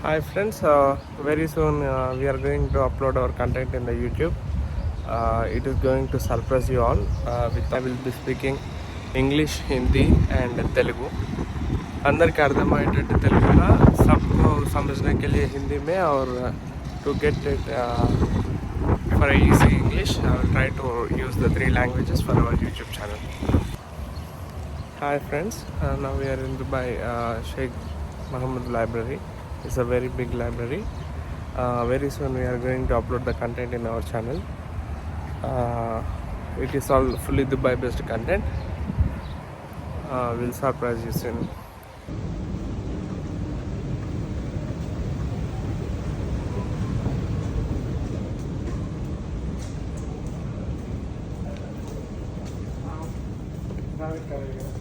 Hi friends, very soon we are going to upload our content in the YouTube. It is going to surprise you all. With I will be speaking English, Hindi and Telugu. अंदर के अर्थमయ్యేటట్టు తెలుగులో सबको समझने के लिए हिंदी में और to get it for easy English, I will try to use the three languages for our YouTube channel. Hi friends, now we are in Dubai Sheikh Mohammed Library. It's a very big library. Very soon we are going to upload the content in our channel. It is all fully Dubai based content. We'll surprise you soon. Now it